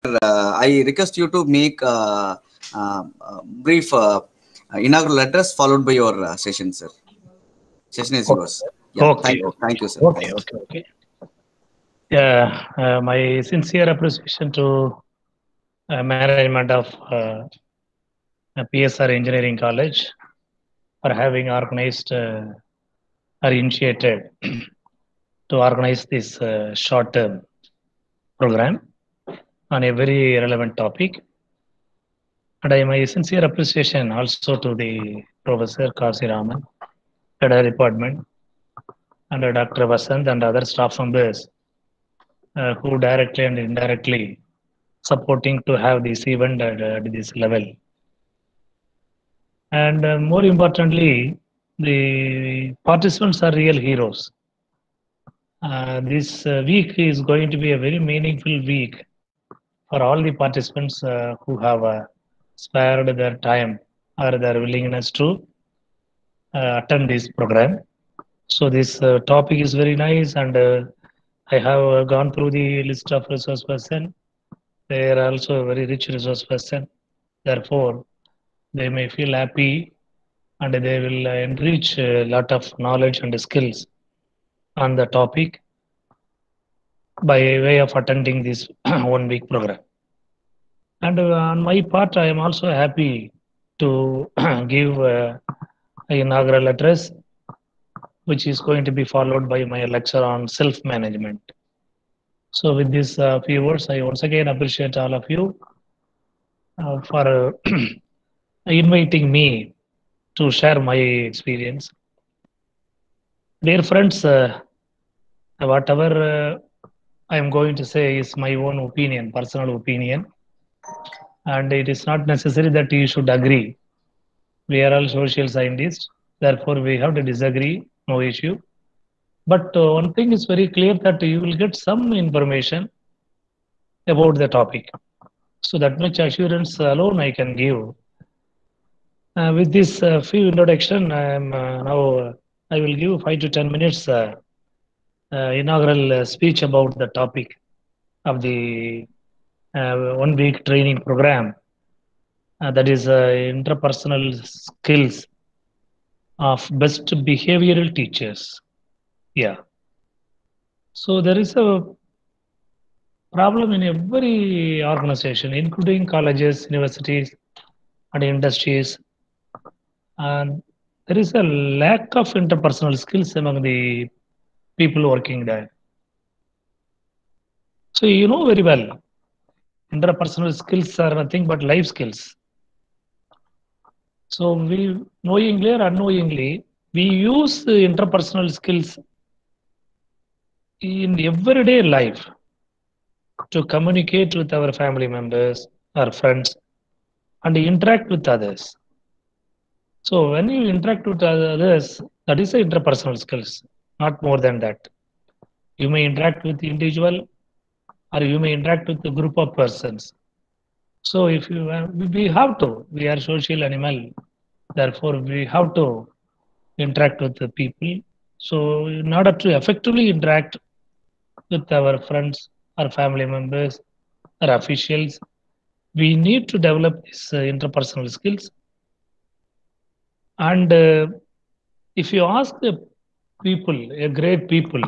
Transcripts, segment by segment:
I request you to make brief inaugural address followed by your session, sir. Session is Okay, yours. sir. Yeah, Okay, thank you, sir. okay, Thank you. okay, okay. Yeah, my sincere appreciation to management of PSR Engineering College for having organized or initiated to organize this short-term program on a very relevant topic. And my sincere appreciation also to the Professor Kasi Raman, head of department, and Dr. Vasant and other staff members who directly and indirectly supporting to have this event at this level. And more importantly, the participants are real heroes. This week is going to be a very meaningful week for all the participants who have spared their time or their willingness to attend this program. So this topic is very nice, and I have gone through the list of resource person. They are also a very rich resource person. Therefore, they may feel happy and they will enrich a lot of knowledge and skills on the topic by way of attending this 1 week program. And on my part, I am also happy to give an inaugural address, which is going to be followed by my lecture on self management. So, with these few words, I once again appreciate all of you for inviting me to share my experience. Dear friends, whatever I am going to say is my own opinion, personal opinion, and it is not necessary that you should agree. We are all social scientists, therefore, we have to disagree, no issue. But one thing is very clear that you will get some information about the topic. So, that much assurance alone I can give. With this few introduction, I am now I will give 5 to 10 minutes inaugural speech about the topic of the 1 week training program, that is interpersonal skills of best behavioral teachers. Yeah. So there is a problem in every organization, including colleges, universities, and industries. And there is a lack of interpersonal skills among the people working there. So you know very well, interpersonal skills are nothing but life skills. So we knowingly or unknowingly, we use the interpersonal skills in everyday life to communicate with our family members, our friends, and interact with others. So when you interact with others, that is the interpersonal skills, not more than that. You may interact with the individual, or you may interact with a group of persons. So if you we have to, we are social animal, therefore we have to interact with the people. So in order to effectively interact with our friends, our family members, our officials, we need to develop these interpersonal skills. And if you ask the people, a great people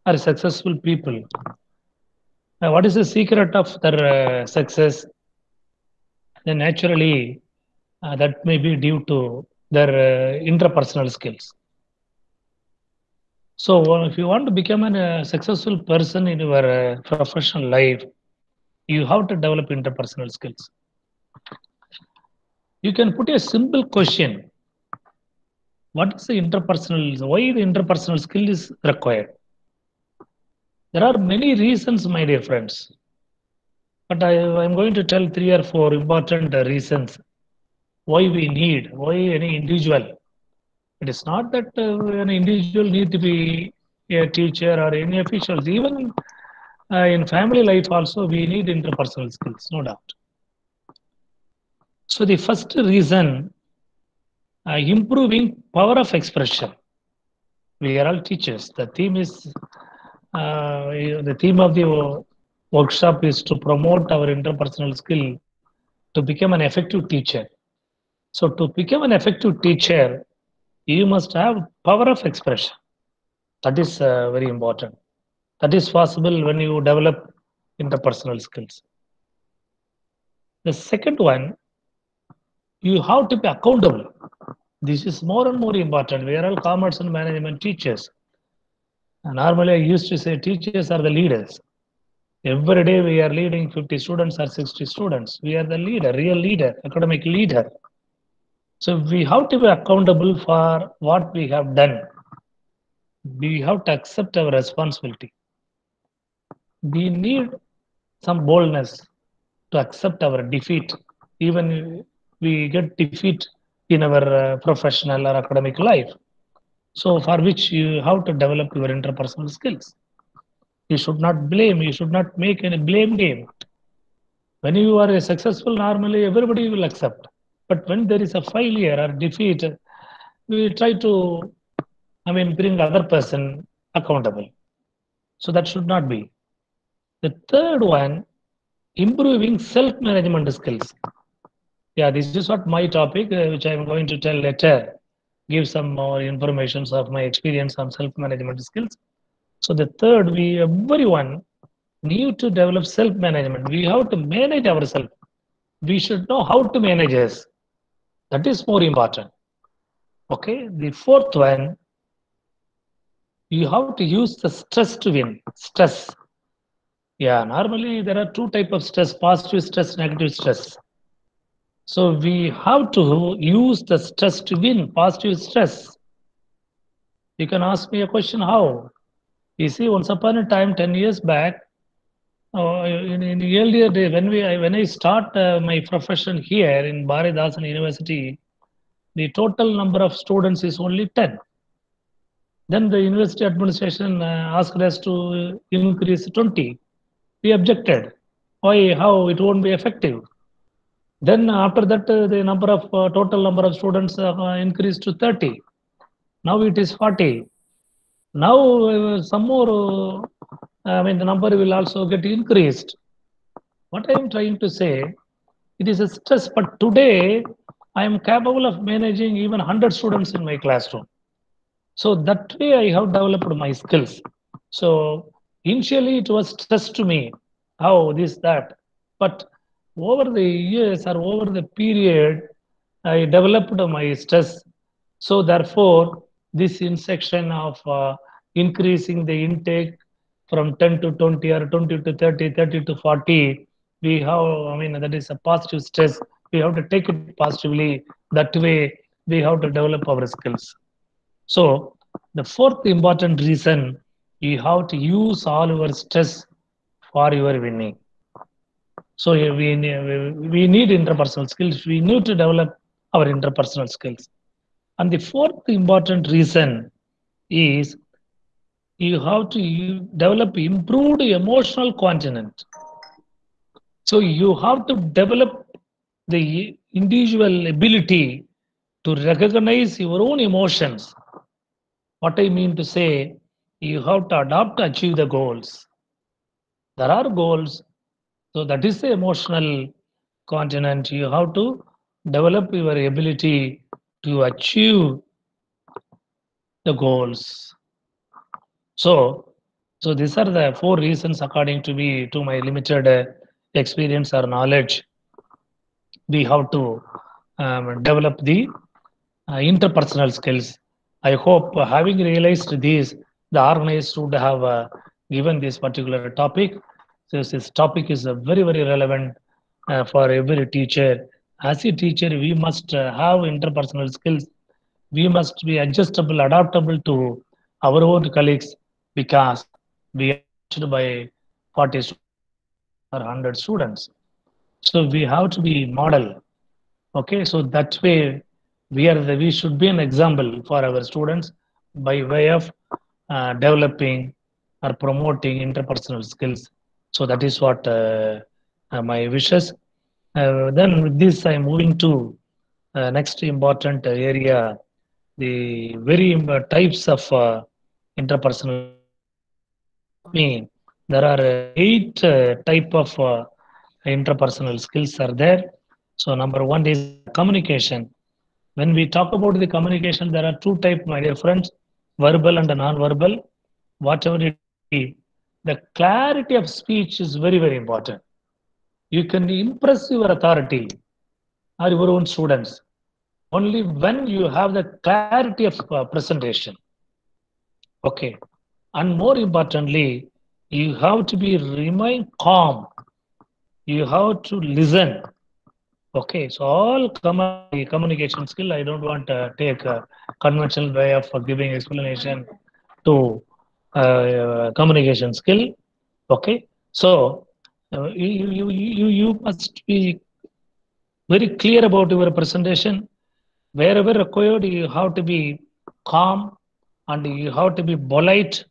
or successful people, what is the secret of their success? Then naturally, that may be due to their interpersonal skills. So, if you want to become a successful person in your professional life, you have to develop interpersonal skills. You can put a simple question: what is the interpersonal? Why the interpersonal skill is required? There are many reasons, my dear friends, but I'm going to tell 3 or 4 important reasons why we need, why any individual. It is not that an individual need to be a teacher or any officials. Even in family life also, we need interpersonal skills, no doubt. So the first reason, improving power of expression. We are all teachers. The theme is the theme of the workshop is to promote our interpersonal skill to become an effective teacher. So to become an effective teacher, you must have power of expression. That is very important. That is possible when you develop interpersonal skills. The second one, you have to be accountable. This is more and more important. We are all commerce and management teachers. And normally, I used to say teachers are the leaders. Every day we are leading 50 students or 60 students. We are the leader, real leader, academic leader. So we have to be accountable for what we have done. We have to accept our responsibility. We need some boldness to accept our defeat, even we get defeat in our professional or academic life. So for which you have to develop your interpersonal skills. You should not blame, you should not make any blame game. When you are a successful, normally everybody will accept. But when there is a failure or defeat, we try to, bring other person accountable. So that should not be. The third one, improving self-management skills. Yeah, this is what my topic, which I'm going to tell later. Give some more information of my experience on self-management skills. So the third, everyone need to develop self-management. We have to manage ourselves. We should know how to manage us. That is more important. Okay. The fourth one, you have to use the stress to win. Stress. Yeah. Normally there are two type of stress: positive stress, negative stress. So we have to use the stress to win. Positive stress. You can ask me a question: how? You see, once upon a time, 10 years back, in earlier day, when I start my profession here in Bharidasan University, the total number of students is only 10. Then the university administration asked us to increase 20. We objected. Why? How? It won't be effective. Then after that, the number of total number of students increased to 30. Now it is 40. Now some more. The number will also get increased. What I am trying to say, it is a stress. But today, I am capable of managing even 100 students in my classroom. So that way I have developed my skills. So initially it was stress to me, how this, that. But over the years or over the period, I developed my stress. So therefore, this intersection of increasing the intake from 10 to 20 or 20 to 30, 30 to 40, we have, that is a positive stress. We have to take it positively. That way, we have to develop our skills. So the fourth important reason, you have to use all your stress for your winning. So we need interpersonal skills. We need to develop our interpersonal skills. And the fourth important reason is you have to develop improved emotional continent. So you have to develop the individual ability to recognize your own emotions. What I mean to say, you have to adapt to achieve the goals. There are goals, so that is the emotional continent. You have to develop your ability to achieve the goals. So these are the four reasons, according to me, to my limited experience or knowledge. We have to develop the interpersonal skills. I hope having realized this, the organizer would have given this particular topic. So this topic is very, very relevant for every teacher. As a teacher, we must have interpersonal skills. We must be adjustable, adaptable to our own colleagues because we are teached by 40 or 100 students. So we have to be model. Okay, so that way we should be an example for our students by way of developing or promoting interpersonal skills. So that is what my wishes. Then with this, I'm moving to next important area, the very types of interpersonal. Me, There are 8 type of interpersonal skills are there. So number one is communication. When we talk about the communication, there are two type, my dear friends, verbal and non-verbal. Whatever it be, the clarity of speech is very, very important. You can impress your authority or your own students only when you have the clarity of presentation. Okay. And more importantly, you have to be remain calm. You have to listen. Okay, so all communication skill. I don't want to take a conventional way of giving explanation to communication skill. Okay, so you must be very clear about your presentation. Wherever required, you have to be calm and you have to be polite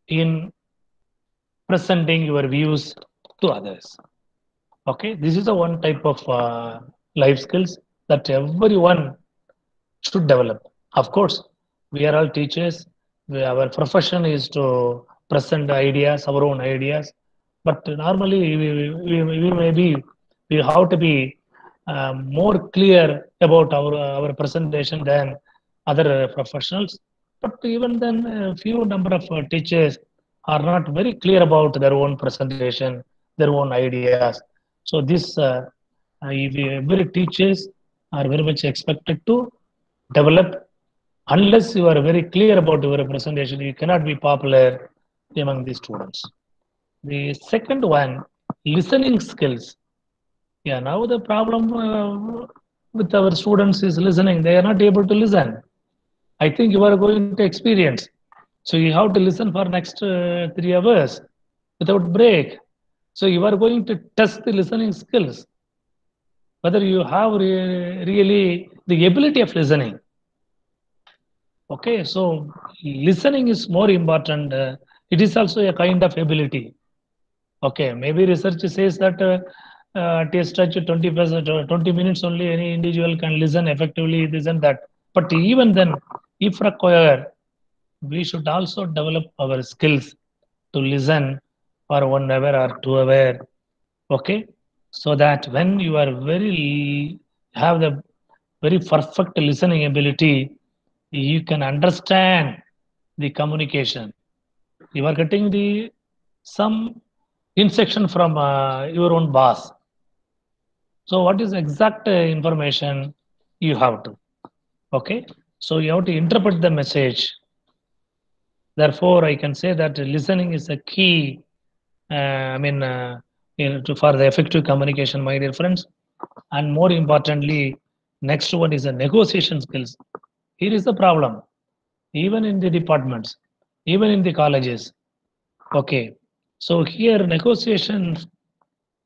in presenting your views to others. Okay, this is the one type of life skills that everyone should develop. Of course, we are all teachers. Our profession is to present ideas, our own ideas. But normally, we may be, we have to be more clear about our presentation than other professionals. But even then, a few number of teachers are not very clear about their own presentation, their own ideas. So this every teachers are very much expected to develop. Unless you are very clear about your presentation, you cannot be popular among the students. The second one, listening skills. Yeah, now the problem with our students is listening. They are not able to listen. I think you are going to experience. So you have to listen for next 3 hours without break. So you are going to test the listening skills, whether you have really the ability of listening. Okay, so listening is more important. It is also a kind of ability. Okay, maybe research says that at a stretch 20 minutes only any individual can listen effectively, this and that. But even then, if required, we should also develop our skills to listen for 1 hour or 2 hour. Okay, so that when you are very have the very perfect listening ability, you can understand the communication. You are getting the some instruction from your own boss. So what is exact information you have to? Okay, so you have to interpret the message. Therefore, I can say that listening is a key. I mean, for the effective communication, my dear friends. And more importantly, next one is the negotiation skills. Here is the problem. Even in the departments, even in the colleges. Okay, so here negotiation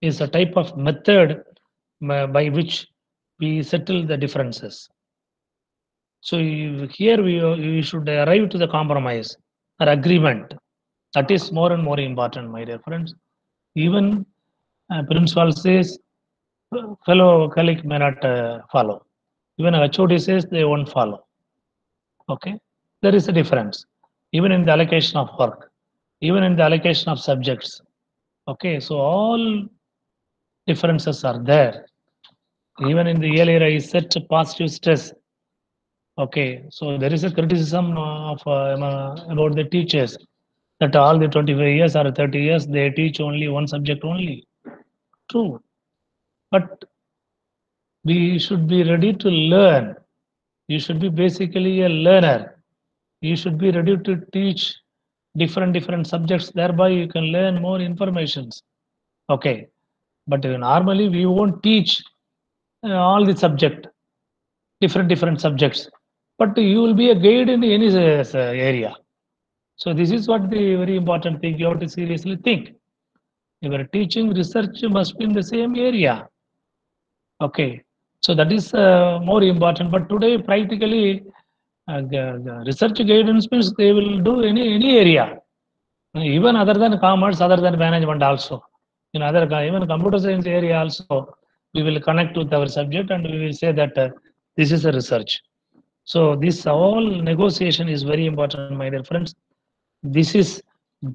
is a type of method by which we settle the differences. So here we should arrive to the compromise or agreement. That is more and more important, my dear friends. Even principal says fellow colleague may not follow. Even HOD says they won't follow. Okay, there is a difference. Even in the allocation of work, even in the allocation of subjects. Okay, so all differences are there. Even in the earlier I said positive stress. Okay, so there is a criticism of about the teachers that all the 25 years or 30 years they teach only one subject only. True, but we should be ready to learn. You should be basically a learner. You should be ready to teach different subjects. Thereby, you can learn more informations. Okay, but normally we won't teach all the subject, different subjects. But you will be a guide in any area. So this is what the very important thing you have to seriously think. Your teaching research must be in the same area. Okay, so that is more important. But today, practically, the research guidance means they will do any area, even other than commerce, other than management also. In other even computer science area also, we will connect with our subject and we will say that this is a research. So this all negotiation is very important, my dear friends. This is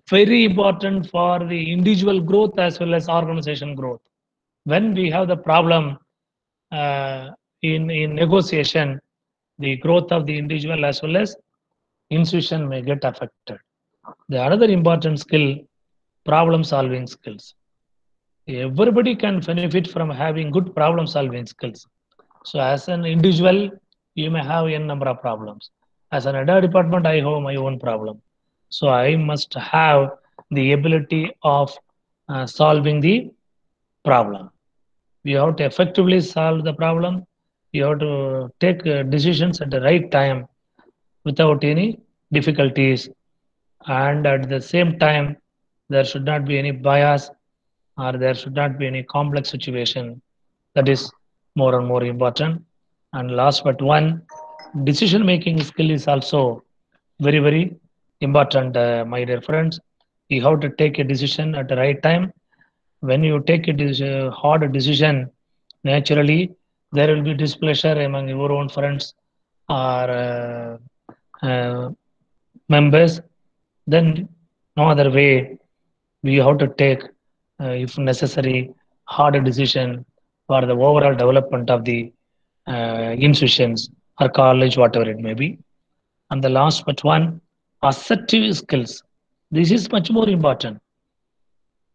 very important for the individual growth as well as organization growth. When we have the problem uh, in negotiation, the growth of the individual as well as institution may get affected. The another important skill, problem solving skills. Everybody can benefit from having good problem solving skills. So as an individual, you may have n number of problems. As an entire department, I have my own problem. So I must have the ability of solving the problem. You have to effectively solve the problem. You have to take decisions at the right time without any difficulties. And at the same time, there should not be any bias or there should not be any complex situation. That is more and more important. And last but one, decision making skill is also very, very important, my dear friends. You have to take a decision at the right time. When you take a hard decision, naturally there will be displeasure among your own friends or members. Then no other way we have to take, if necessary, harder decision for the overall development of the institutions or college, whatever it may be. And the last but one, assertive skills. This is much more important.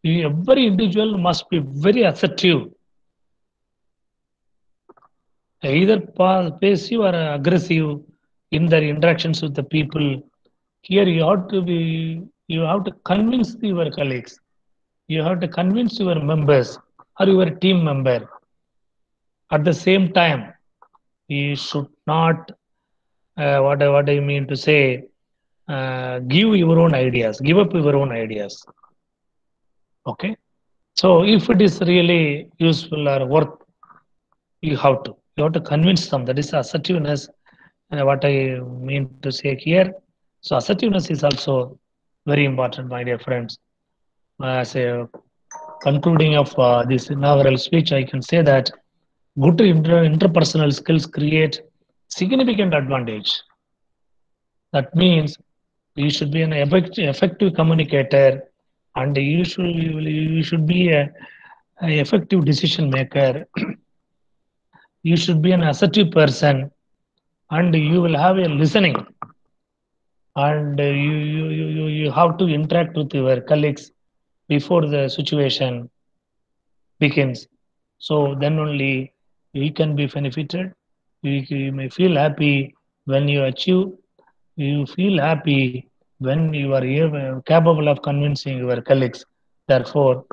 Every individual must be very assertive, either passive or aggressive in their interactions with the people. Here you have to convince your colleagues, you have to convince your members or your team member. At the same time, you should not, what I mean to say, give your own ideas, give up your own ideas. Okay. So if it is really useful or worth, you have to convince them. That is assertiveness. What I mean to say here. So assertiveness is also very important, my dear friends. As a concluding of this inaugural speech, I can say that good interpersonal skills create significant advantage. That means you should be an effective communicator, and you should be a effective decision maker. You should be an assertive person, and you will have a listening, and you have to interact with your colleagues before the situation begins. So then only we can be benefited. You may feel happy when you achieve. You feel happy when you are capable of convincing your colleagues. Therefore,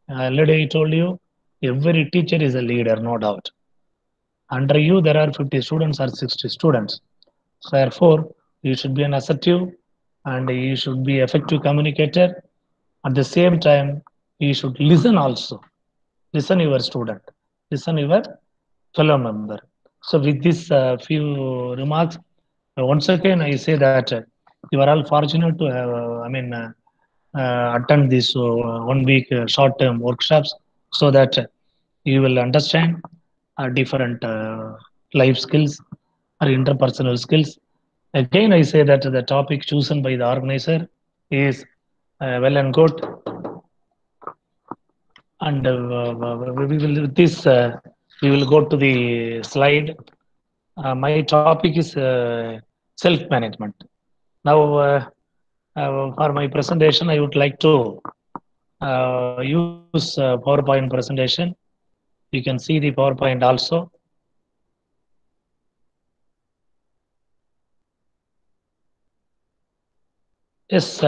already I told you, every teacher is a leader, no doubt. Under you, there are 50 students or 60 students. Therefore, you should be an assertive and you should be effective communicator. At the same time, you should listen also. Listen your student, listen your fellow member. So with this few remarks, once again I say that you are all fortunate to have, attend this 1 week short-term workshops so that you will understand different life skills or interpersonal skills. Again, I say that the topic chosen by the organizer is well and good, and we will with this we will go to the slide. My topic is self management. Now, for my presentation, I would like to use PowerPoint presentation. You can see the PowerPoint also. Yes,